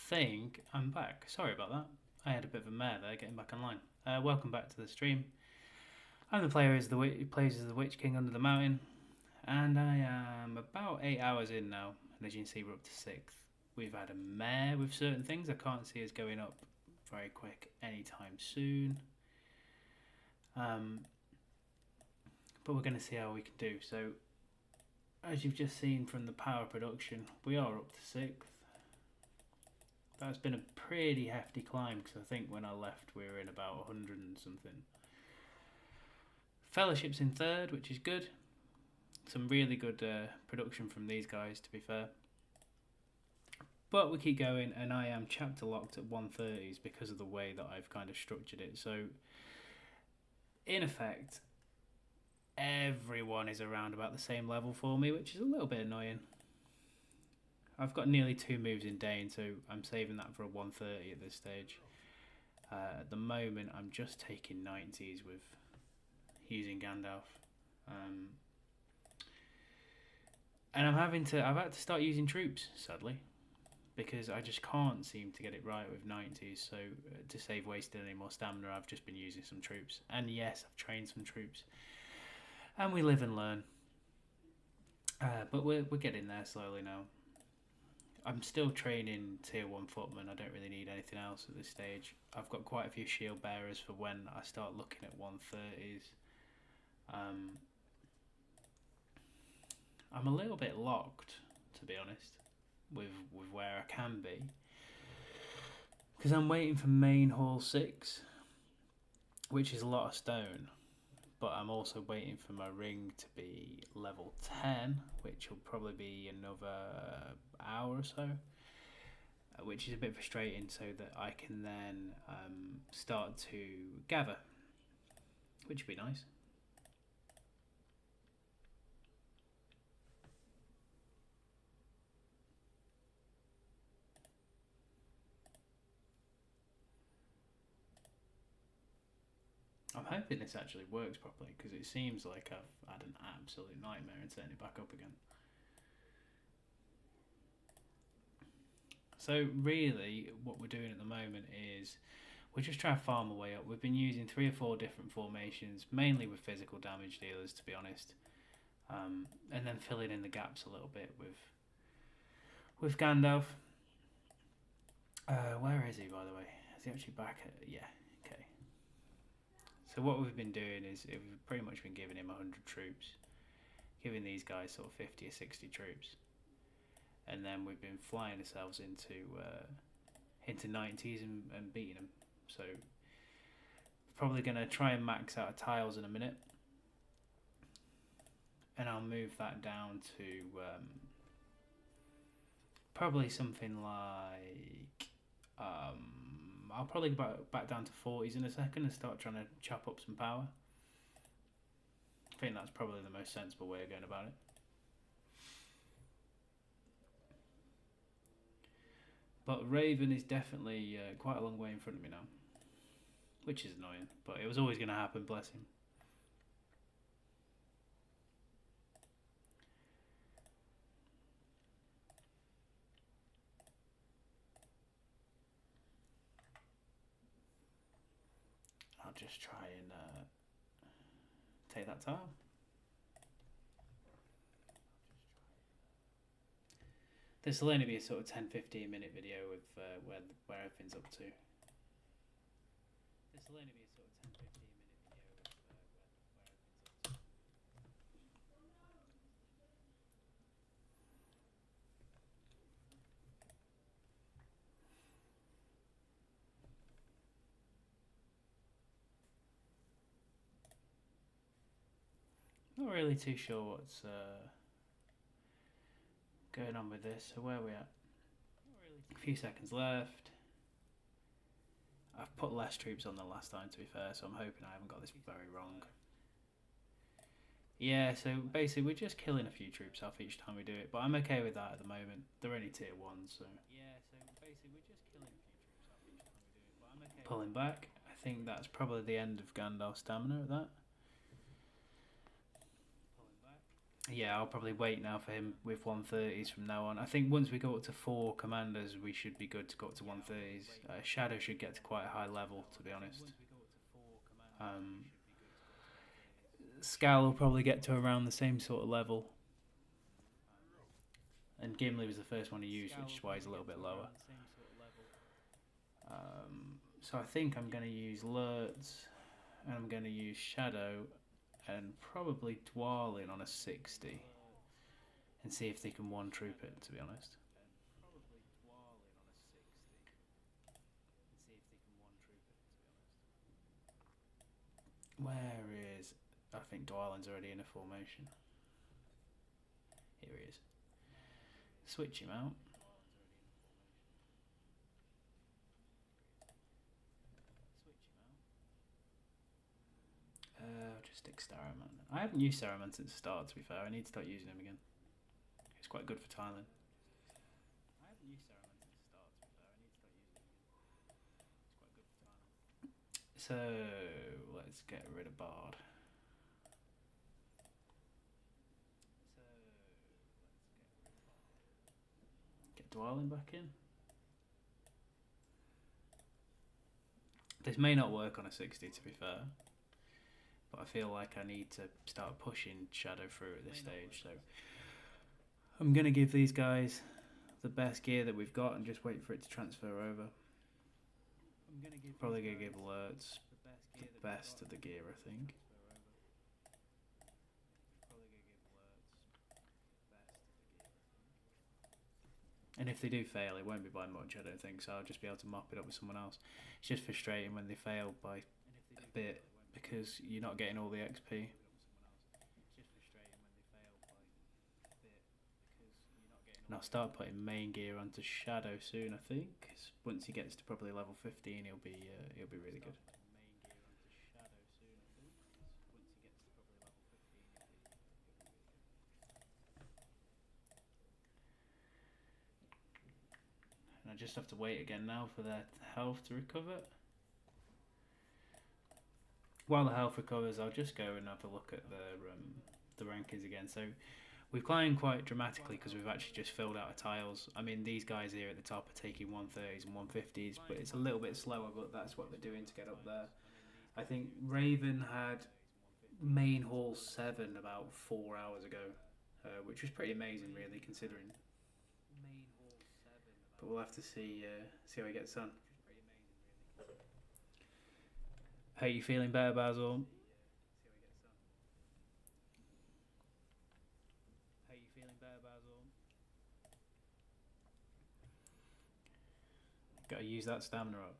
think I'm back. Sorry about that. I had a bit of a mare there getting back online. Welcome back to the stream. I'm the player as the plays as the Witch King under the mountain, and I am about 8 hours in now. And as you can see, we're up to 6th. We've had a mare with certain things. I can't see us going up very quick anytime soon. But we're going to see how we can do. So, as you've just seen from the power production, we are up to 6th. That's been a pretty hefty climb because I think when I left we were in about 100 and something. Fellowship's in 3rd, which is good. Some really good production from these guys, to be fair. But we keep going, and I am chapter locked at 130s because of the way that I've kind of structured it. So, in effect, everyone is around about the same level for me, which is a little bit annoying. I've got nearly 2 moves in Dane, so I'm saving that for a 130 at this stage. At the moment, I'm just taking 90s with using Gandalf. And I've had to start using troops, sadly, because I just can't seem to get it right with 90s. So to save wasting any more stamina, I've just been using some troops. And yes, I've trained some troops. And we live and learn. But we're getting there slowly now. I'm still training tier 1 footmen. I don't really need anything else at this stage. I've got quite a few shield bearers for when I start looking at 130s. I'm a little bit locked, to be honest, with where I can be. Because I'm waiting for main hall 6, which is a lot of stone. But I'm also waiting for my ring to be level 10, which will probably be another hour or so, which is a bit frustrating, so that I can then start to gather, which would be nice. I'm hoping this actually works properly, because it seems like I've had an absolute nightmare in setting it back up again. So really what we're doing at the moment is we're just trying to farm our way up. We've been using 3 or 4 different formations, mainly with physical damage dealers, to be honest, and then filling in the gaps a little bit with Gandalf. Where is he, by the way? Is he actually back? Yeah. So what we've been doing is we've pretty much been giving him 100 troops, giving these guys sort of 50 or 60 troops, and then we've been flying ourselves into 90s and beating them. So probably going to try and max out tiles in a minute, and I'll move that down to probably something like I'll probably go back down to 40s in a second and start trying to chop up some power. I think that's probably the most sensible way of going about it. But Raven is definitely quite a long way in front of me now, which is annoying, but it was always going to happen, bless him. I'll just try and take that tile. This will only be a sort of 10-15 minute video with where everything's up to. This will only be a sort of 10-15 minute video with where everything's up to. Not really too sure what's going on with this. So where are we at? A few seconds left. I've put less troops on than last time, to be fair, so I'm hoping I haven't got this very wrong. Yeah, so basically we're just killing a few troops off each time we do it, but I'm okay with that at the moment. They're only tier 1s, so... Yeah, so basically we're just killing a few troops off each time we do it, but I'm okay. Pulling back. I think that's probably the end of Gandalf's stamina at that. Yeah, I'll probably wait now for him with 130s from now on. I think once we go up to 4 commanders, we should be good to go up to 130s. Shadow should get to quite a high level, to be honest. Um, Scal will probably get to around the same sort of level. And Gimli was the first one to use, which is why he's a little bit lower. So I think I'm going to use Lurtz, and I'm going to use Shadow, and probably Dwalin on a 60, and see if they can one-troop it, to be honest. Where is... I think Dwalin's already in a formation. Here he is. Switch him out. Just stick Starman. I haven't used Starman since the start, to be fair. I need to start using him again. He's quite good for tiling. So, let's get rid of Bard. Get Dwalin back in. This may not work on a 60, to be fair. But I feel like I need to start pushing Shadow through at this stage. So, I'm going to give these guys the best gear that we've got and just wait for it to transfer over. Probably going to give Lurtz the best of the gear, I think. And if they do fail, it won't be by much, I don't think, so I'll just be able to mop it up with someone else. It's just frustrating when they fail by a bit because you're not getting all the XP. And I'll start putting main gear onto Shadow soon, I think. Once he gets to probably level 15, he'll be really good. And I just have to wait again now for their health to recover. While the health recovers, I'll just go and have a look at the rankings again. So we've climbed quite dramatically because we've actually just filled out our tiles. I mean, these guys here at the top are taking 130s and 150s, but it's a little bit slower, but that's what they're doing to get up there. I think Raven had main hall 7 about 4 hours ago, which was pretty amazing, really, considering. But we'll have to see how he gets on. How are you feeling better, Basil? Got to use that stamina up.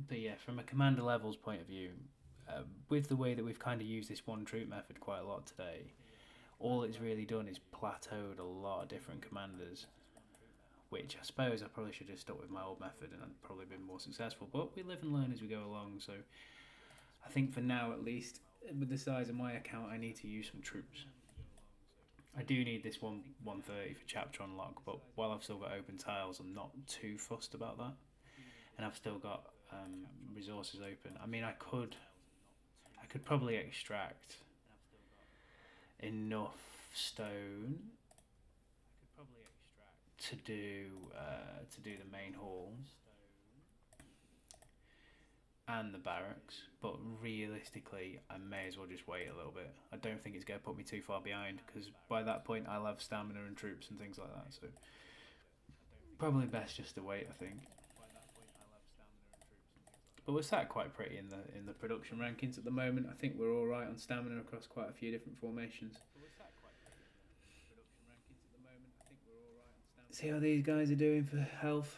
But yeah, from a commander levels point of view, with the way that we've kind of used this one troop method quite a lot today, all it's really done is plateaued a lot of different commanders, which I suppose I probably should have stuck with my old method and I'd probably been more successful, but we live and learn as we go along. So I think for now, at least with the size of my account, I need to use some troops. I do need this 130 for chapter unlock, but while I've still got open tiles, I'm not too fussed about that, and I've still got resources open. I mean, I could probably extract enough stone to do the main hall and the barracks, but realistically I may as well just wait a little bit. I don't think it's going to put me too far behind because by that point I'll have stamina and troops and things like that, so probably best just to wait, I think. But we're sat quite pretty in the production rankings at the moment. I think we're alright on stamina across quite a few different formations. See how these guys are doing for health.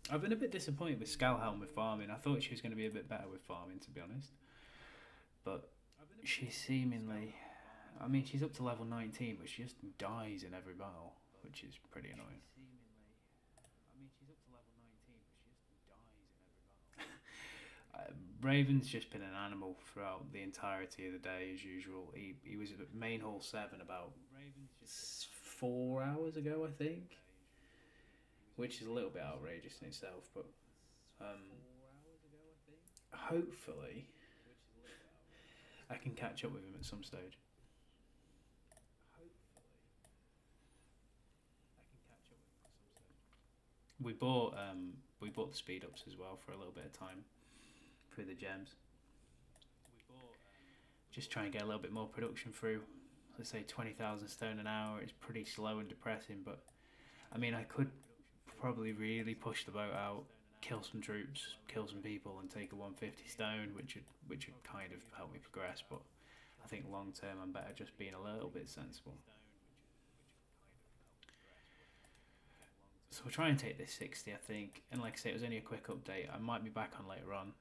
I've been a bit disappointed with Scalhelm with farming. I thought she was going to be a bit better with farming, to be honest. But she seemingly... I mean, she's up to level 19, but she just dies in every battle, which is pretty annoying. Raven's just been an animal throughout the entirety of the day, as usual. He was at main hall 7 about 4 hours ago, I think. which is a little bit outrageous in itself. But hopefully, I can catch up with him at some stage. We bought the speed ups as well for a little bit of time through the gems. Just try and get a little bit more production through. Let's say 20,000 stone an hour is pretty slow and depressing, but I mean I could probably really push the boat out, kill some troops, kill some people, and take a 150 stone, which would kind of help me progress. But I think long term I'm better just being a little bit sensible. So we'll try and take this 60, I think. And like I say, it was only a quick update. I might be back on later on.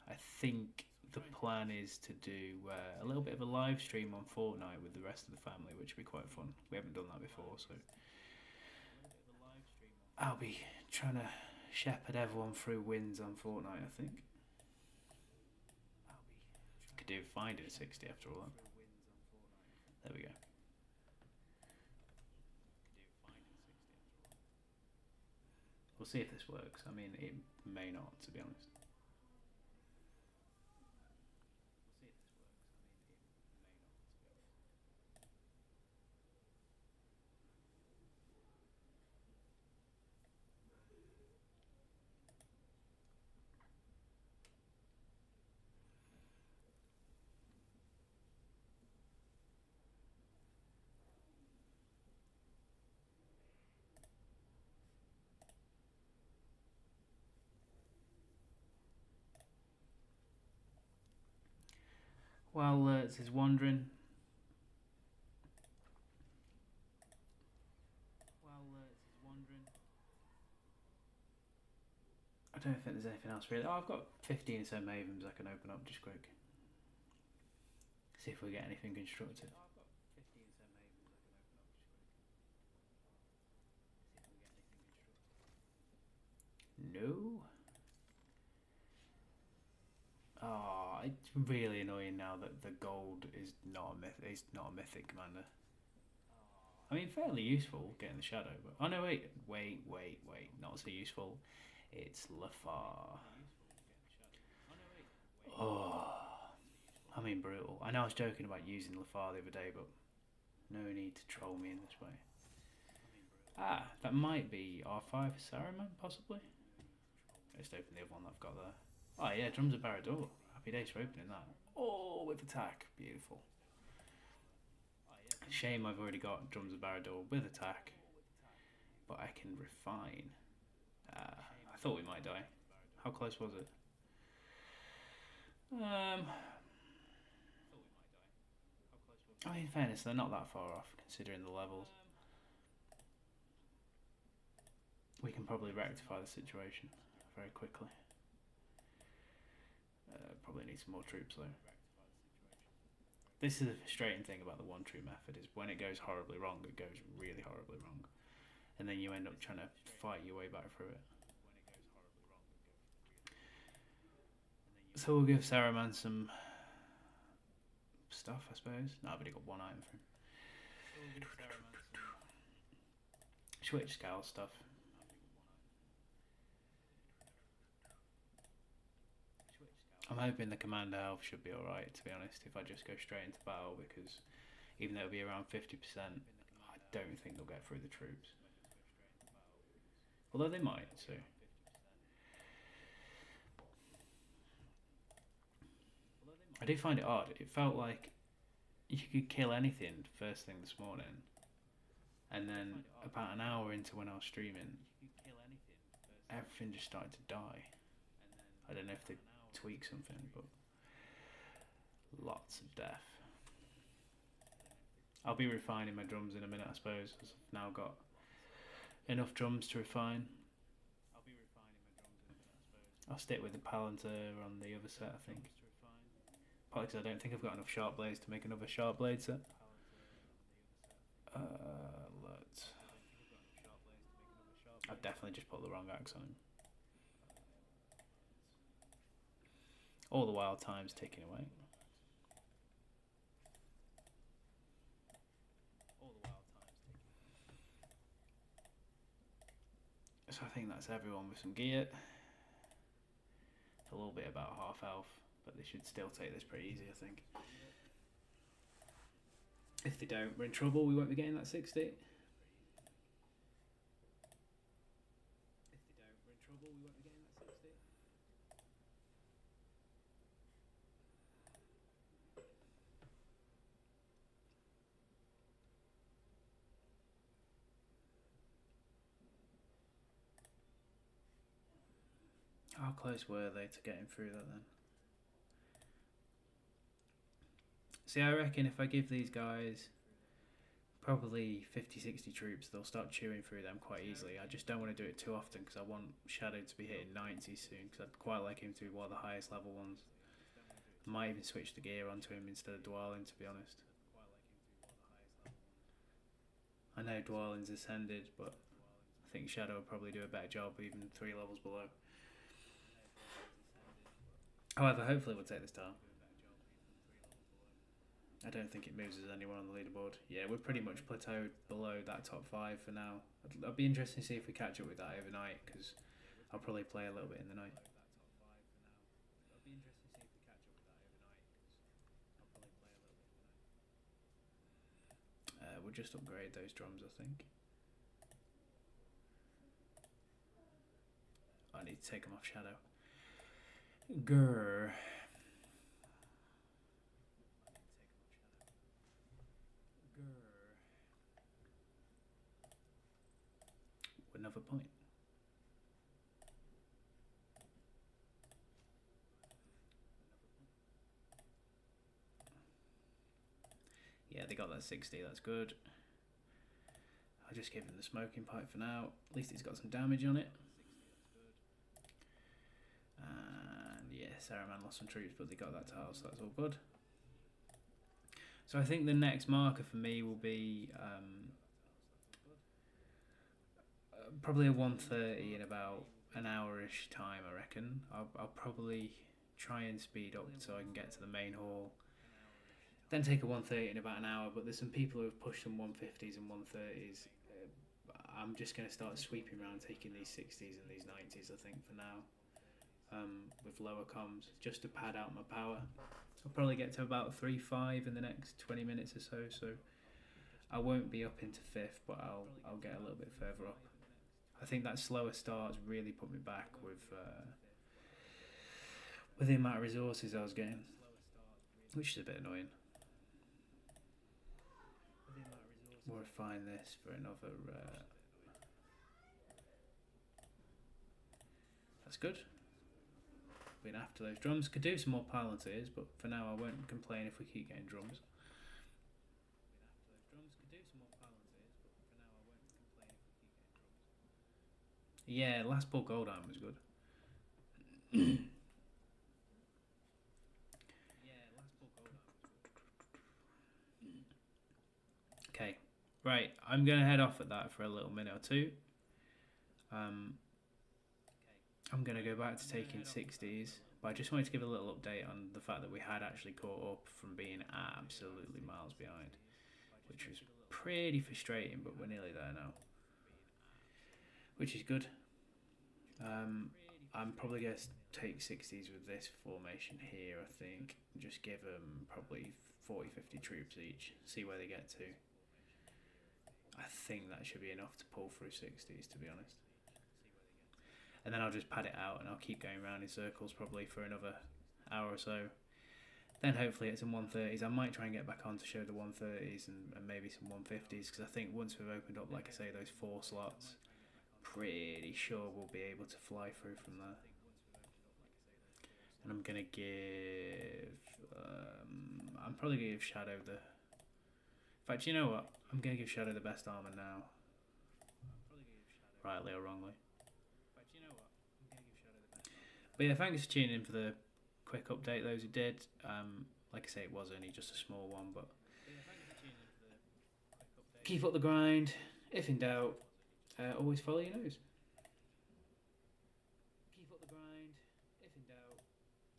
I think the plan is to do a little bit of a live stream on Fortnite with the rest of the family, which would be quite fun. We haven't done that before, so I'll be trying to shepherd everyone through wins on Fortnite, I think. Could do finding a 60 after all that. There we go. We'll see if this works. I mean, it may not, to be honest. While Lurtz is wandering, I don't think there's anything else really. Oh, I've got 15 so mavens I can open up just quick. See if we get anything constructed. No. Oh, it's really annoying now that the gold is not a mythic commander. I mean, fairly useful getting the shadow, but oh no, wait, not so useful. It's LOTR. Oh, I mean, brutal. I know I was joking about using LOTR the other day, but no need to troll me in this way. Ah, that might be R5 for Saruman, possibly. Let's open the other one that I've got there. Oh yeah, Drums of Barad-dûr. Happy days for opening that. Oh, with attack. Beautiful. Shame I've already got Drums of Barad-dûr with attack. But I can refine. I thought we might die. How close was it? I mean, in fairness, they're not that far off considering the levels. We can probably rectify the situation very quickly. Probably need some more troops though. This is the frustrating thing about the one troop method, is when it goes horribly wrong, it goes really horribly wrong. And then you end up trying to fight your way back through it. So we'll give Saruman some stuff, I suppose. No, I've already got one item for him. Switch scowl stuff. I'm hoping the commander health should be alright, to be honest, if I just go straight into battle, because even though it'll be around 50%, I don't think they'll get through the troops. Although they might, so. I do find it odd. It felt like you could kill anything first thing this morning, and then about an hour into when I was streaming, everything just started to die. I don't know if they tweak something, but lots of death. I'll be refining my drums in a minute, I suppose, because I've now got enough drums to refine. I'll stick with the Palantir on the other set, I think. Partly because I don't think I've got enough sharp blades to make another sharp blade set. I've definitely just put the wrong axe on him. All the wild time's ticking away. So I think that's everyone with some gear. A little bit about half health, but they should still take this pretty easy, I think. If they don't, we're in trouble. We won't be getting that 60. How close were they to getting through that then? See, I reckon if I give these guys probably 50-60 troops, they'll start chewing through them quite easily. I just don't want to do it too often because I want Shadow to be hitting 90 soon, because I'd quite like him to be one of the highest level ones. I might even switch the gear onto him instead of Dwalin, to be honest. I know Dwalin's ascended, but I think Shadow will probably do a better job even 3 levels below. However, hopefully we'll take this down. I don't think it moves us anywhere on the leaderboard. Yeah, we're pretty much plateaued below that top 5 for now. I'd be interested to see if we catch up with that overnight, because I'll probably play a little bit in the night. We'll just upgrade those drums, I think. I need to take them off Shadow. Grrr. Another point. Yeah, they got that 60, that's good. I'll just give him the smoking pipe for now. At least it's got some damage on it. And yeah, Saruman lost some troops, but they got that tile, so that's all good. So I think the next marker for me will be probably a 1:30 in about an hour-ish time, I reckon. I'll probably try and speed up so I can get to the main hall. Then take a 1:30 in about an hour, but there's some people who have pushed some 150s and 130s. I'm just going to start sweeping around taking these 60s and these 90s, I think, for now. With lower comms, just to pad out my power. I'll probably get to about 3-5 in the next 20 minutes or so, so I won't be up into 5th, but I'll get a little bit further up. I think that slower start's really put me back with the amount of resources I was getting, which is a bit annoying. We'll refine this for another. That's good. Been after those drums. Could do some more Palantirs, but for now I won't complain if we keep getting drums. Yeah, last ball gold iron was good. Okay, right. I'm gonna head off at that for a little minute or two. I'm going to go back to taking 60s, but I just wanted to give a little update on the fact that we had actually caught up from being absolutely miles behind, which was pretty frustrating, but we're nearly there now, which is good. I'm probably going to take 60s with this formation here, I think, and just give them probably 40-50 troops each, see where they get to. I think that should be enough to pull through 60s, to be honest. And then I'll just pad it out and I'll keep going around in circles probably for another hour or so. Then hopefully it's some 130s. I might try and get back on to show the 130s and maybe some 150s, because I think once we've opened up, like I say, those 4 slots, pretty sure we'll be able to fly through from there. And I'm going to give... I'm probably going to give Shadow the... In fact, you know what? I'm going to give Shadow the best armour now. Rightly or wrongly. But yeah, thanks for tuning in for the quick update, those who did. Like I say, it was only just a small one, but keep up the grind. If in doubt, always follow your nose.